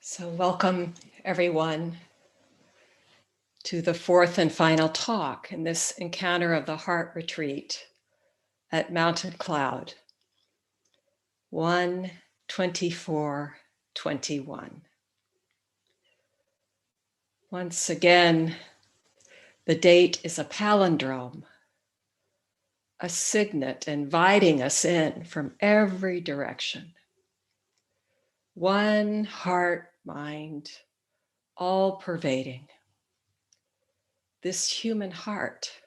So welcome everyone to the fourth and final talk in this Encounter of the Heart retreat at Mountain Cloud, 1/24/21. Once again, the date is a palindrome, a signet inviting us in from every direction. One heart, mind, all pervading. This human heart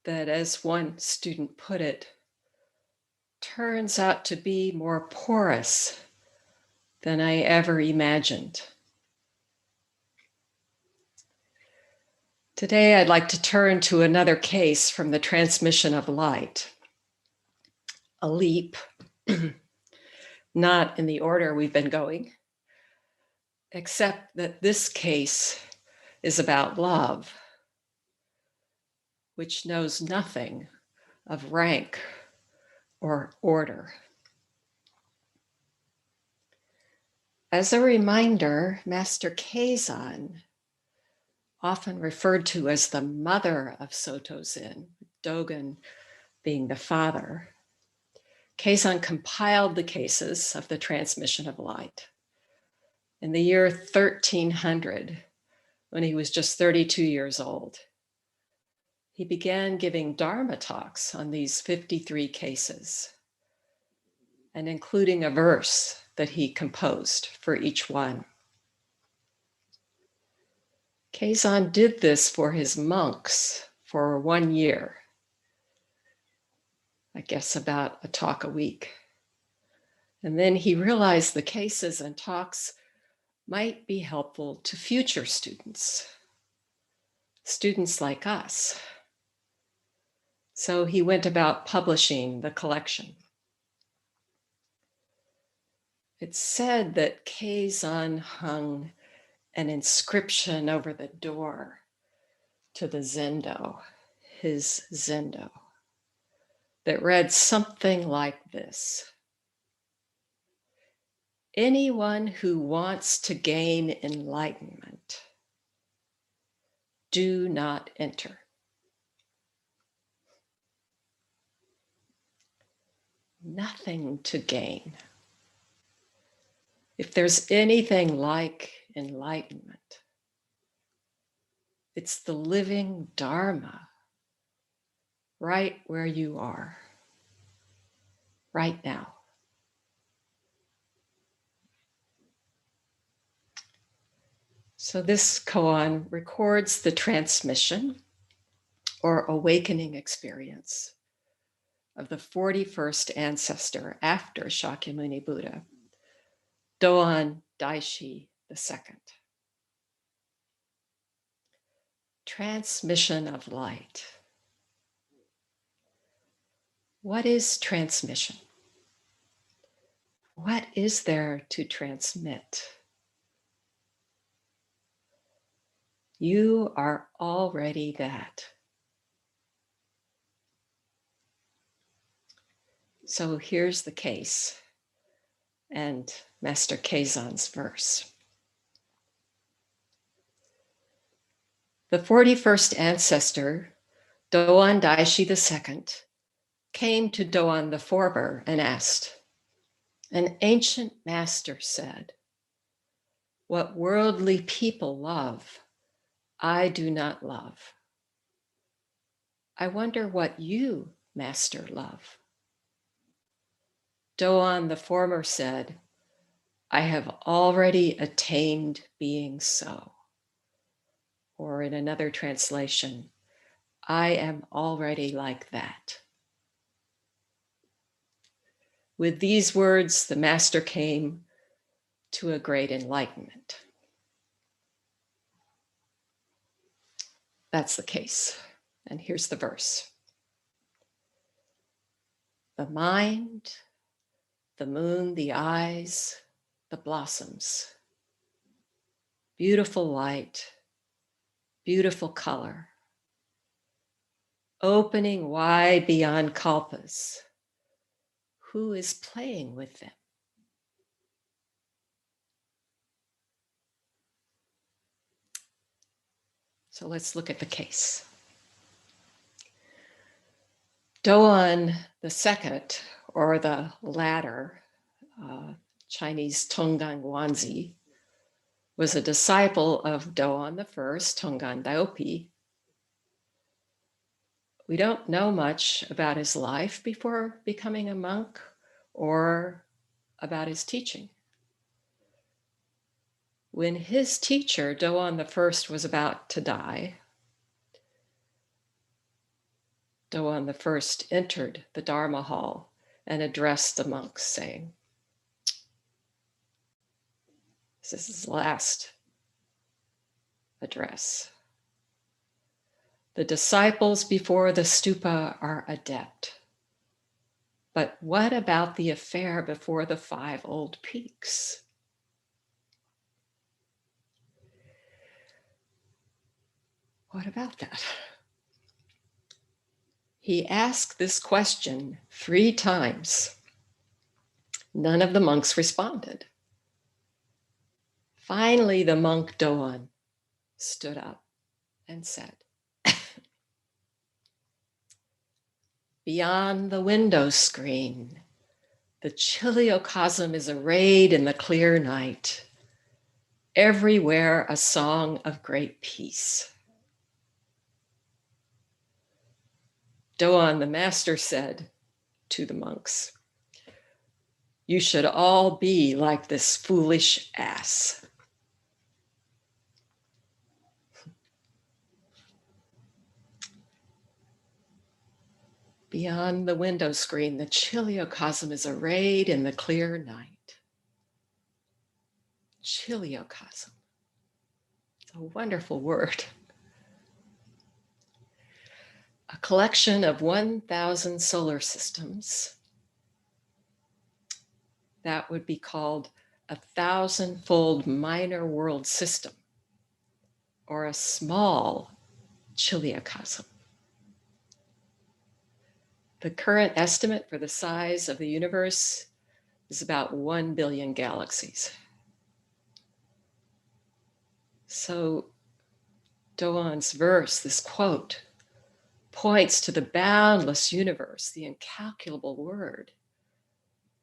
that, as one student put it, turns out to be more porous than I ever imagined. Today, I'd like to turn to another case from the transmission of light. A leap, not in the order we've been going, except that this case is about love, which knows nothing of rank or order. As a reminder, Master Keizan, often referred to as the mother of Soto Zen, Dogen being the father, Keizan compiled the cases of the transmission of light. In the year 1300, when he was just 32 years old, he began giving dharma talks on these 53 cases, and including a verse that he composed for each one. Keizan did this for his monks for 1 year, I guess about a talk a week. And then he realized the cases and talks might be helpful to future students like us. So he went about publishing the collection. It's said that Keizan hung an inscription over the door to the zendo, his zendo, that read something like this: anyone who wants to gain enlightenment, do not enter. Nothing to gain. If there's anything like enlightenment, it's the living dharma right where you are, right now. So this koan records the transmission or awakening experience of the 41st ancestor after Shakyamuni Buddha, Doan Daishi II. Transmission of light. What is transmission? What is there to transmit? You are already that. So here's the case and Master Keizan's verse. The 41st ancestor, Doan Daishi II, came to Doan the former and asked, an ancient master said, what worldly people love, I do not love. I wonder what you, master, love. Doan the former said, I have already attained being so. Or in another translation, I am already like that. With these words, the master came to a great enlightenment. That's the case. And here's the verse. The mind, the moon, the eyes, the blossoms, beautiful light, beautiful color, opening wide beyond kalpas. Who is playing with them? So let's look at the case. Doan the second, or the latter, Chinese Tonggang Wanzi, was a disciple of Doan the first, Tonggang Daopi. We don't know much about his life before becoming a monk or about his teaching. When his teacher, Doan the first, was about to die, Doan the first entered the Dharma hall and addressed the monks, saying, this is his last address. The disciples before the stupa are adept. But what about the affair before the 5 old peaks? What about that? He asked this question 3 times. None of the monks responded. Finally, the monk Doan stood up and said, beyond the window screen, the chiliocosm is arrayed in the clear night. Everywhere a song of great peace. Doan the master said to the monks, you should all be like this foolish ass. Beyond the window screen, the chiliocosm is arrayed in the clear night. Chiliocosm. It's a wonderful word. A collection of 1,000 solar systems. That would be called a 1,000-fold minor world system, or a small chiliocosm. The current estimate for the size of the universe is about 1 billion galaxies. So Doan's verse, this quote, points to the boundless universe, the incalculable word.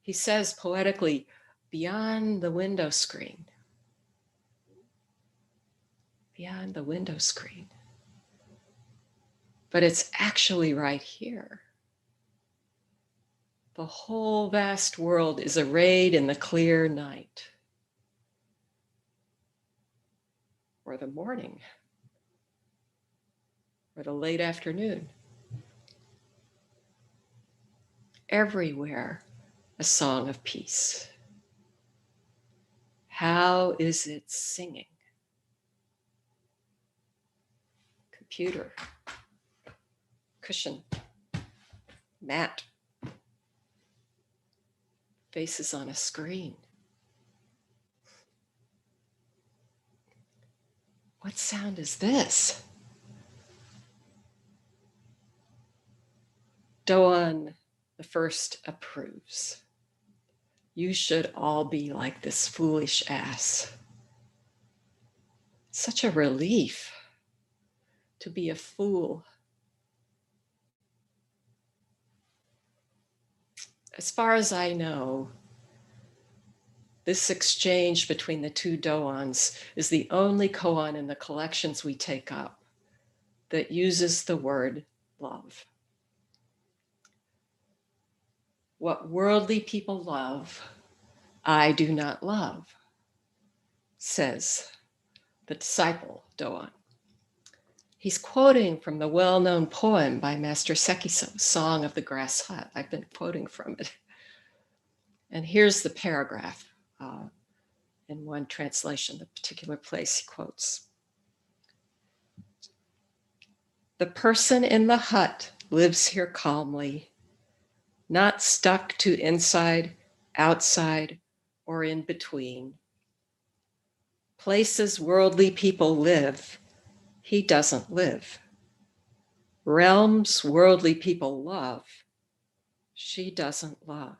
He says poetically, beyond the window screen. Beyond the window screen. But it's actually right here. The whole vast world is arrayed in the clear night. Or the morning. Or the late afternoon. Everywhere a song of peace. How is it singing? Computer, cushion, mat, faces on a screen. What sound is this? Doan the first approves. You should all be like this foolish ass. Such a relief to be a fool. As far as I know, this exchange between the 2 Doans is the only koan in the collections we take up that uses the word love. What worldly people love, I do not love, says the disciple Doan. He's quoting from the well-known poem by Master Sekiso, Song of the Grass Hut. I've been quoting from it. And here's the paragraph in one translation, the particular place he quotes. The person in the hut lives here calmly, not stuck to inside, outside, or in between. Places worldly people live, he doesn't live. Realms worldly people love, she doesn't love.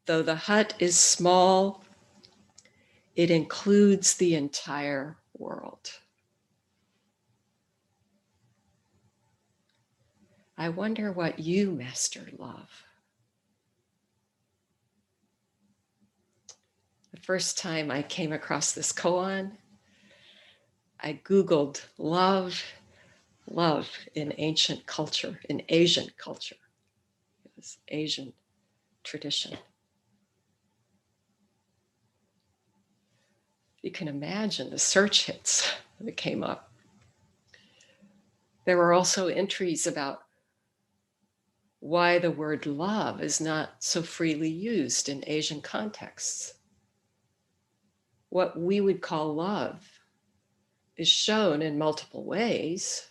Though the hut is small, it includes the entire world. I wonder what you, Master, love. The first time I came across this koan, I Googled love in ancient culture, in Asian culture. It was Asian tradition. You can imagine the search hits that came up. There were also entries about why the word love is not so freely used in Asian contexts. What we would call love is shown in multiple ways,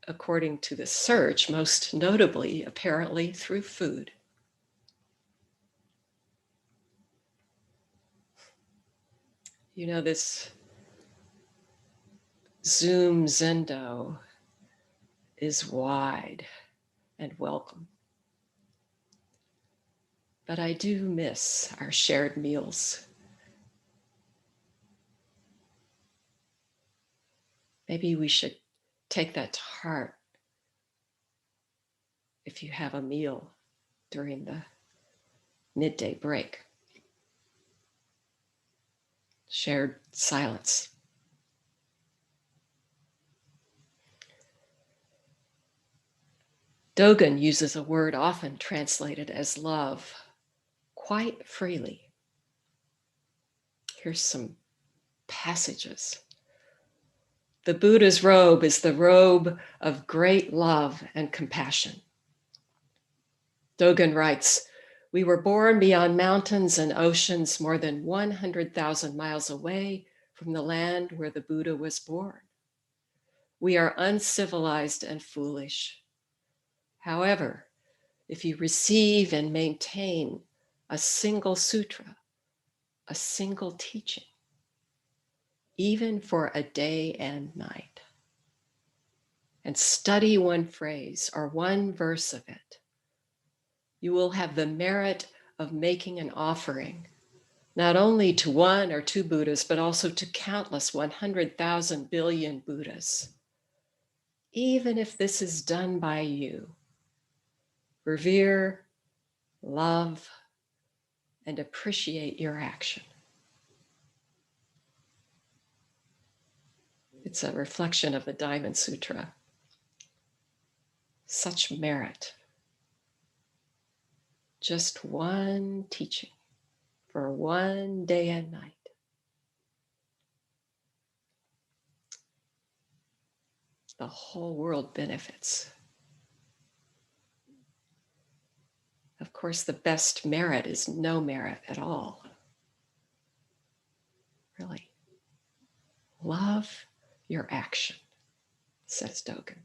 according to the search, most notably, apparently, through food. You know, this Zoom zendo is wide and welcome. But I do miss our shared meals. Maybe we should take that to heart if you have a meal during the midday break. Shared silence. Dogen uses a word often translated as love quite freely. Here's some passages. The Buddha's robe is the robe of great love and compassion. Dogen writes, we were born beyond mountains and oceans more than 100,000 miles away from the land where the Buddha was born. We are uncivilized and foolish. However, if you receive and maintain a single sutra, a single teaching, even for a day and night, and study one phrase or one verse of it, you will have the merit of making an offering, not only to one or two Buddhas, but also to countless 100,000 billion Buddhas. Even if this is done by you, revere, love, and appreciate your action. It's a reflection of the Diamond Sutra. Such merit. Just one teaching for one day and night. The whole world benefits. Of course, the best merit is no merit at all. Really. Love your action, says Dogen.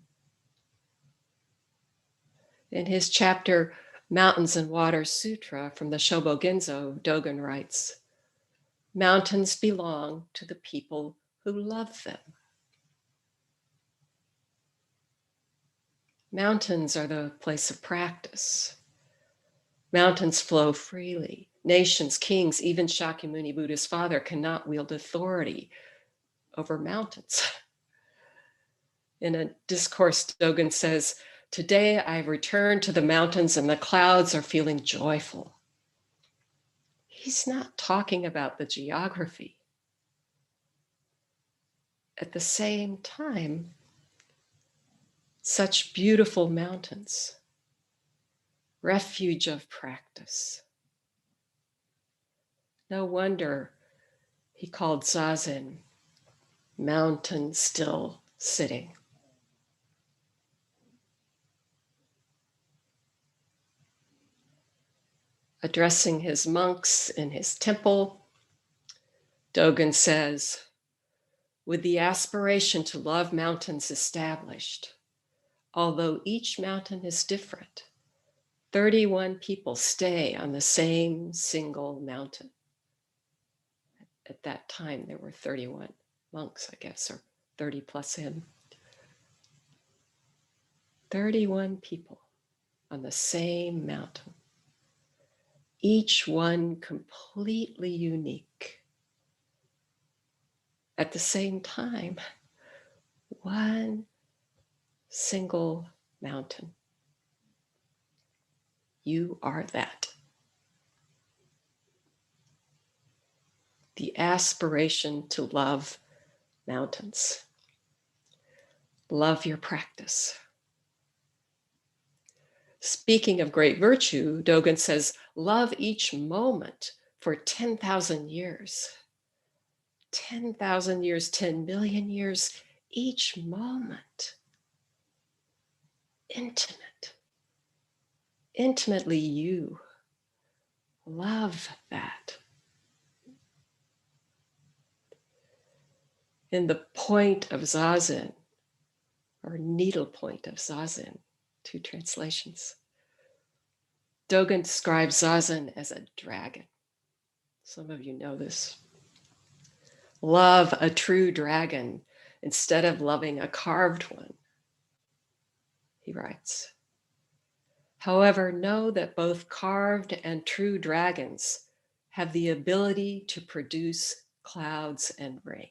In his chapter, Mountains and Water Sutra from the Shobogenzo, Dogen writes, mountains belong to the people who love them. Mountains are the place of practice. Mountains flow freely. Nations, kings, even Shakyamuni Buddha's father cannot wield authority over mountains. In a discourse, Dogen says, today I've returned to the mountains and the clouds are feeling joyful. He's not talking about the geography. At the same time, such beautiful mountains, refuge of practice. No wonder he called Zazen mountain still sitting. Addressing his monks in his temple, Dogen says, with the aspiration to love mountains established, although each mountain is different, 31 people stay on the same single mountain. At that time, there were 31 monks, I guess, or 30 plus him. 31 people on the same mountain, each one completely unique. At the same time, one single mountain. You are that. The aspiration to love mountains. Love your practice. Speaking of great virtue, Dogen says, love each moment for 10,000 years. 10,000 years, 10 million years, each moment. Intimate. Intimately you. Love that. In the point of Zazen, or needle point of Zazen, two translations, Dogen describes Zazen as a dragon. Some of you know this. Love a true dragon instead of loving a carved one, he writes. However, know that both carved and true dragons have the ability to produce clouds and rain.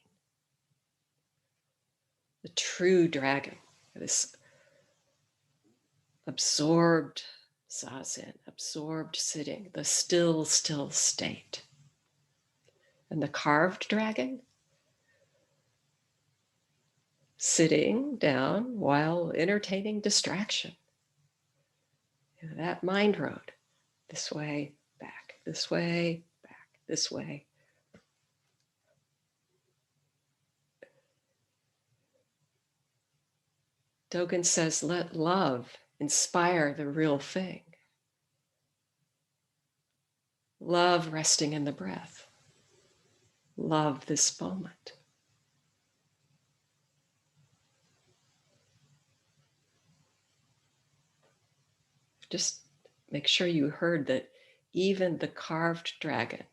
The true dragon, this absorbed zazen, absorbed sitting, the still state. And the carved dragon, sitting down while entertaining distraction. That mind road, this way, back, this way, back, this way. Dogen says, let love inspire the real thing. Love resting in the breath. Love this moment. Just make sure you heard that even the carved dragon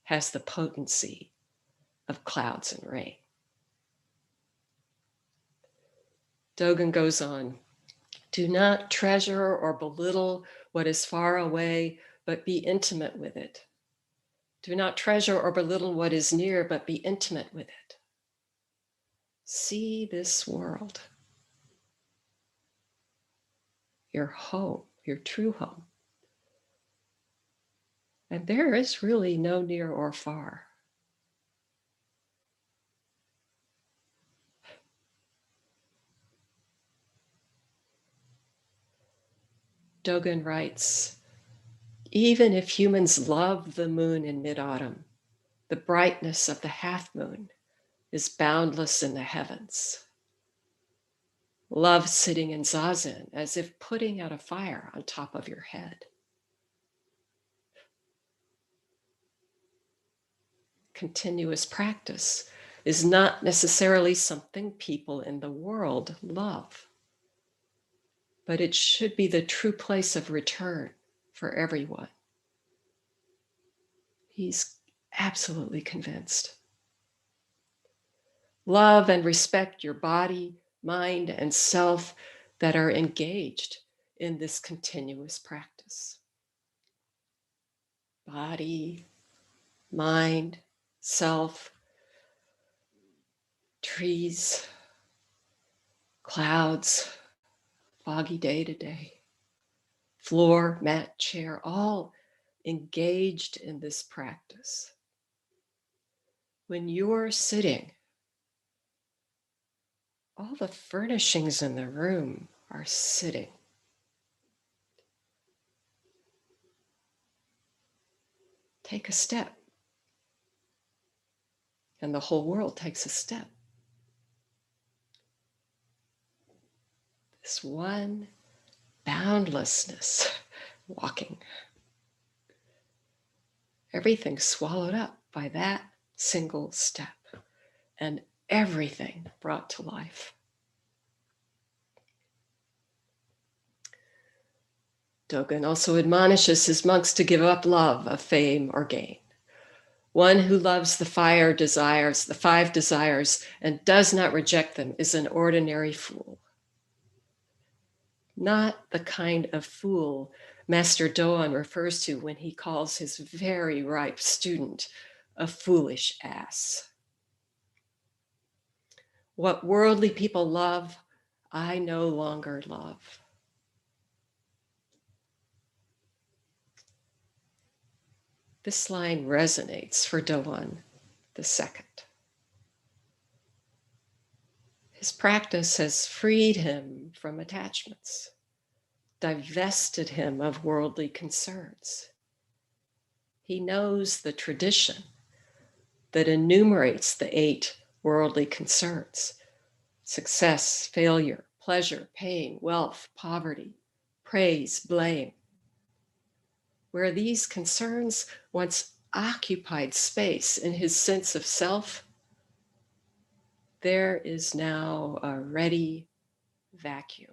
has the potency of clouds and rain. Dogen goes on, do not treasure or belittle what is far away, but be intimate with it. Do not treasure or belittle what is near, but be intimate with it. See this world, your home, your true home. And there is really no near or far. Dogen writes, even if humans love the moon in mid-autumn, the brightness of the half moon is boundless in the heavens. Love sitting in zazen as if putting out a fire on top of your head. Continuous practice is not necessarily something people in the world love, but it should be the true place of return for everyone. He's absolutely convinced. Love and respect your body, mind, and self that are engaged in this continuous practice. Body, mind, self, trees, clouds, foggy day to day, floor, mat, chair, all engaged in this practice. When you're sitting, all the furnishings in the room are sitting. Take a step, and the whole world takes a step. This one boundlessness, walking. Everything swallowed up by that single step, and everything brought to life. Dogen also admonishes his monks to give up love of fame or gain. One who loves the five desires, and does not reject them is an ordinary fool. Not the kind of fool Master Doan refers to when he calls his very ripe student a foolish ass. What worldly people love I no longer love. This line resonates for Doan the second. His practice has freed him from attachments, divested him of worldly concerns. He knows the tradition that enumerates the 8 worldly concerns: success, failure, pleasure, pain, wealth, poverty, praise, blame. Where these concerns once occupied space in his sense of self, there is now a ready vacuum.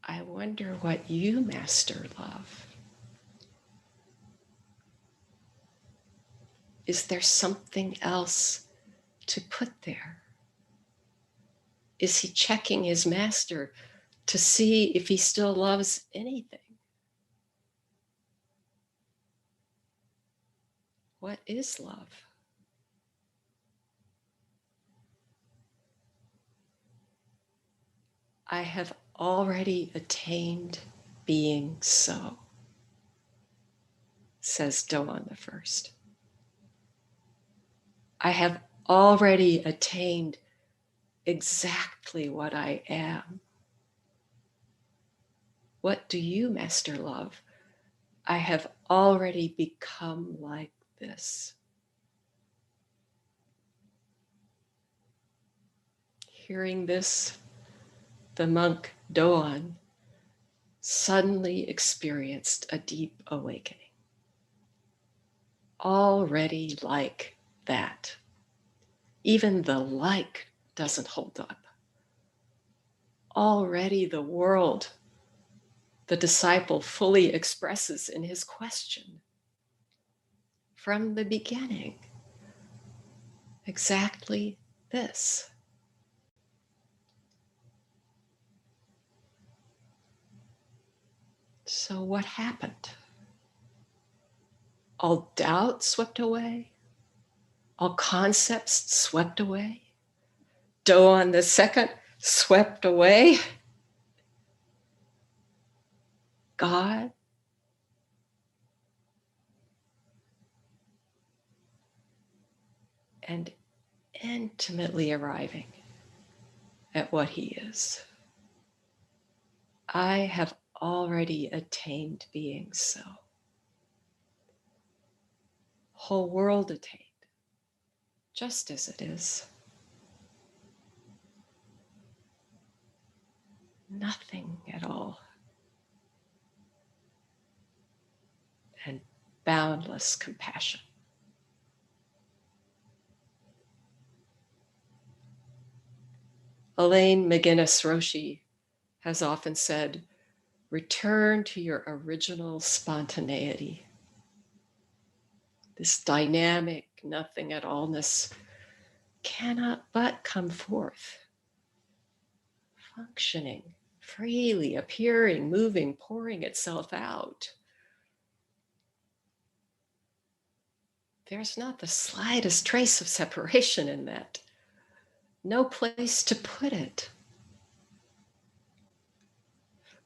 I wonder what you master love. Is there something else to put there? Is he checking his master to see if he still loves anything? What is love? I have already attained being so, says Doan the First. I have already attained exactly what I am. What do you, Master Love? I have already become like this. Hearing this, the monk Doan suddenly experienced a deep awakening. Already like that. Even the like doesn't hold up. Already the world, the disciple fully expresses in his question. From the beginning, exactly this. So what happened? All doubt swept away? All concepts swept away? Doan the Second swept away? God? And intimately arriving at what he is. I have already attained being so. Whole world attained, just as it is. Nothing at all. And boundless compassion. Elaine McGinnis Roshi has often said, return to your original spontaneity. This dynamic nothing at allness cannot but come forth, functioning, freely appearing, moving, pouring itself out. There's not the slightest trace of separation in that. No place to put it.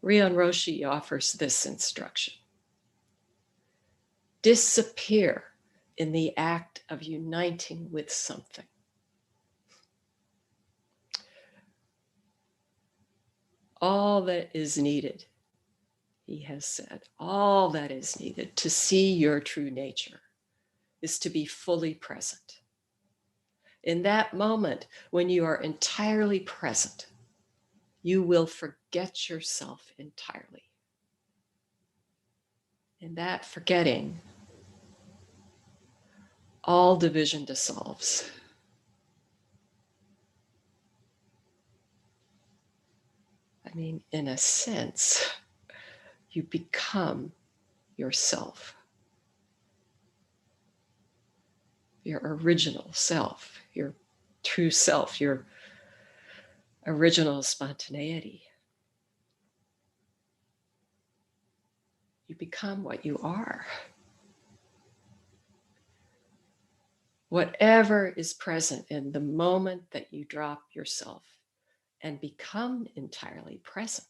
Ryon Roshi offers this instruction. Disappear in the act of uniting with something. All that is needed, he has said, all that is needed to see your true nature is to be fully present. In that moment, when you are entirely present, you will forget yourself entirely. In that forgetting, all division dissolves. I mean, in a sense, you become yourself, your original self, your true self, your original spontaneity. You become what you are. Whatever is present in the moment that you drop yourself and become entirely present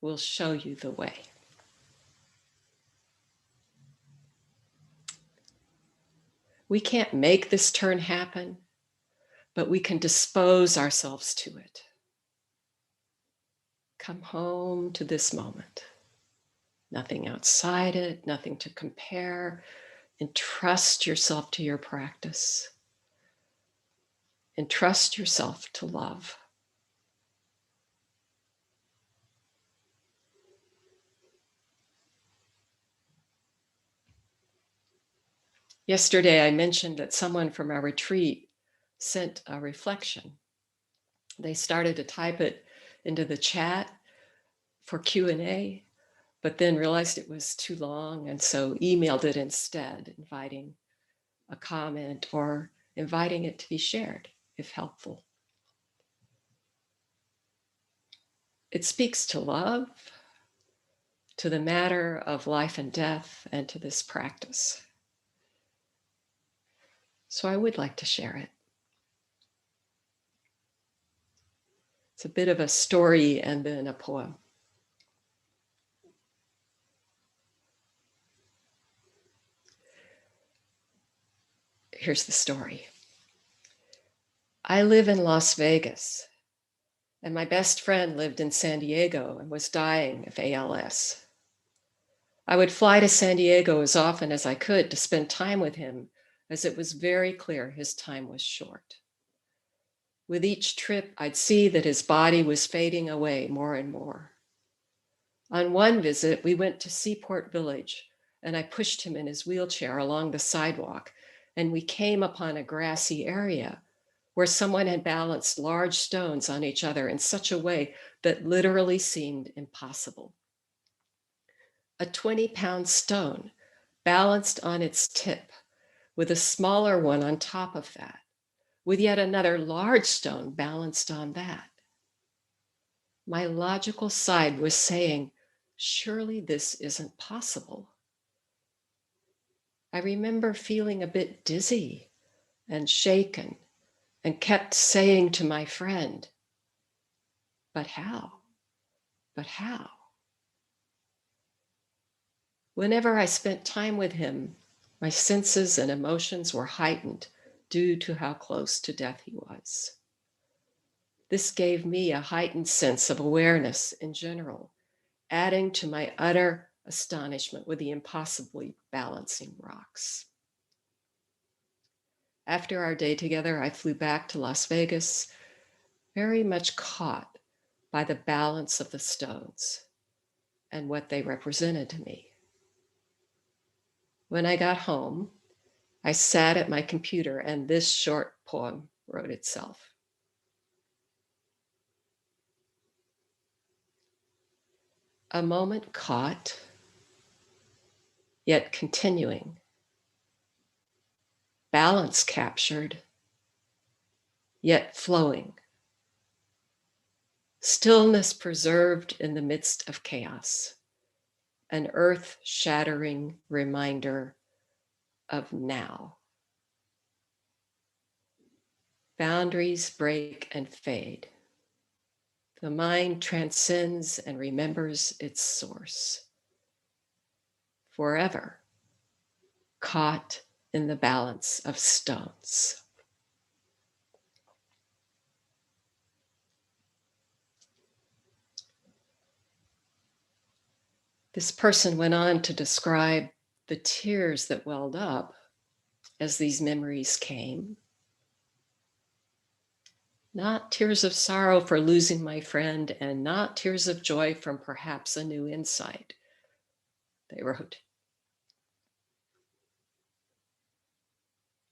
will show you the way. We can't make this turn happen, but we can dispose ourselves to it. Come home to this moment. Nothing outside it, nothing to compare. Entrust yourself to your practice. Entrust yourself to love. Yesterday, I mentioned that someone from our retreat sent a reflection. They started to type it into the chat for Q&A, but then realized it was too long, and so emailed it instead, inviting a comment or inviting it to be shared, if helpful. It speaks to love, to the matter of life and death, and to this practice. So I would like to share it. It's a bit of a story and then a poem. Here's the story. I live in Las Vegas, and my best friend lived in San Diego and was dying of ALS. I would fly to San Diego as often as I could to spend time with him, as it was very clear his time was short. With each trip, I'd see that his body was fading away more and more. On one visit, we went to Seaport Village, and I pushed him in his wheelchair along the sidewalk, and we came upon a grassy area where someone had balanced large stones on each other in such a way that literally seemed impossible. A 20-pound stone balanced on its tip, with a smaller one on top of that, with yet another large stone balanced on that. My logical side was saying, surely this isn't possible. I remember feeling a bit dizzy and shaken and kept saying to my friend, but how? But how? Whenever I spent time with him, my senses and emotions were heightened due to how close to death he was. This gave me a heightened sense of awareness in general, adding to my utter astonishment with the impossibly balancing rocks. After our day together, I flew back to Las Vegas, very much caught by the balance of the stones and what they represented to me. When I got home, I sat at my computer and this short poem wrote itself. A moment caught, yet continuing. Balance captured, yet flowing. Stillness preserved in the midst of chaos. An earth-shattering reminder of now. Boundaries break and fade. The mind transcends and remembers its source. Forever, caught in the balance of stones. This person went on to describe the tears that welled up as these memories came. Not tears of sorrow for losing my friend, and not tears of joy from perhaps a new insight. They wrote,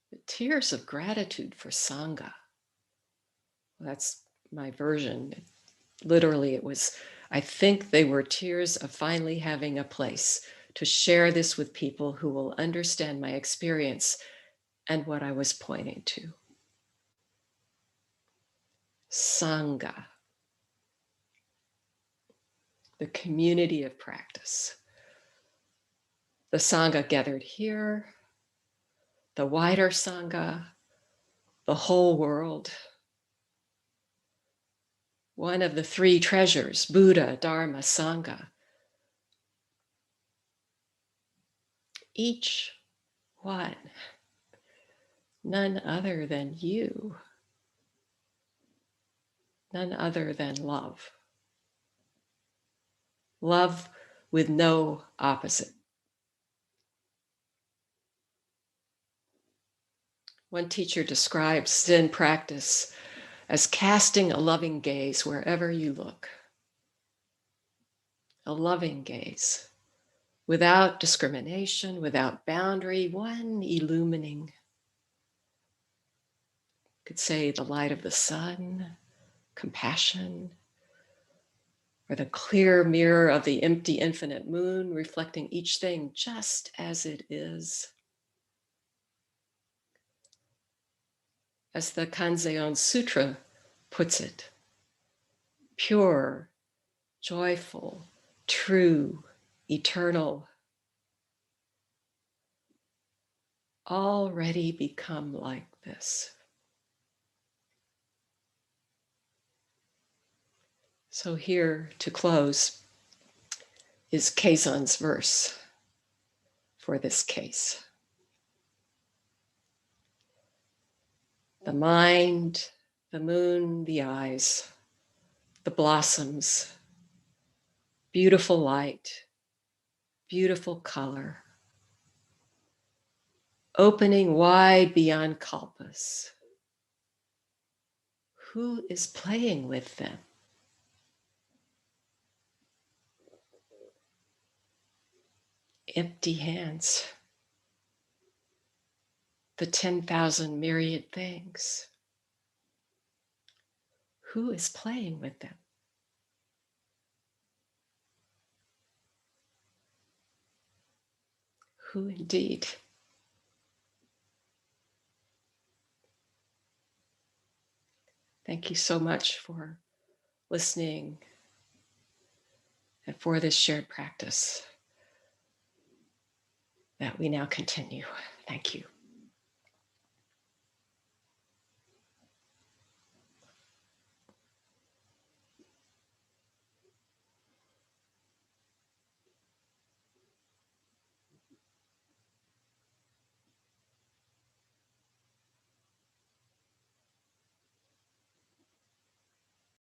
but tears of gratitude for Sangha. That's my version. Literally, it was, I think they were tears of finally having a place to share this with people who will understand my experience and what I was pointing to. Sangha, the community of practice. The Sangha gathered here, the wider Sangha, the whole world. One of the three treasures, Buddha, Dharma, Sangha. Each one, none other than you, none other than love. Love with no opposite. One teacher describes Zen practice as casting a loving gaze wherever you look. A loving gaze, without discrimination, without boundary, one illumining. Could say the light of the sun, compassion, or the clear mirror of the empty infinite moon, reflecting each thing just as it is. As the Kanzeon Sutra puts it, pure, joyful, true, eternal, already become like this. So here to close is Keizan's verse for this case. The mind, the moon, the eyes, the blossoms, beautiful light, beautiful color, opening wide beyond kalpas. Who is playing with them? Empty hands. The 10,000 myriad things. Who is playing with them? Who indeed? Thank you so much for listening and for this shared practice that we now continue. Thank you.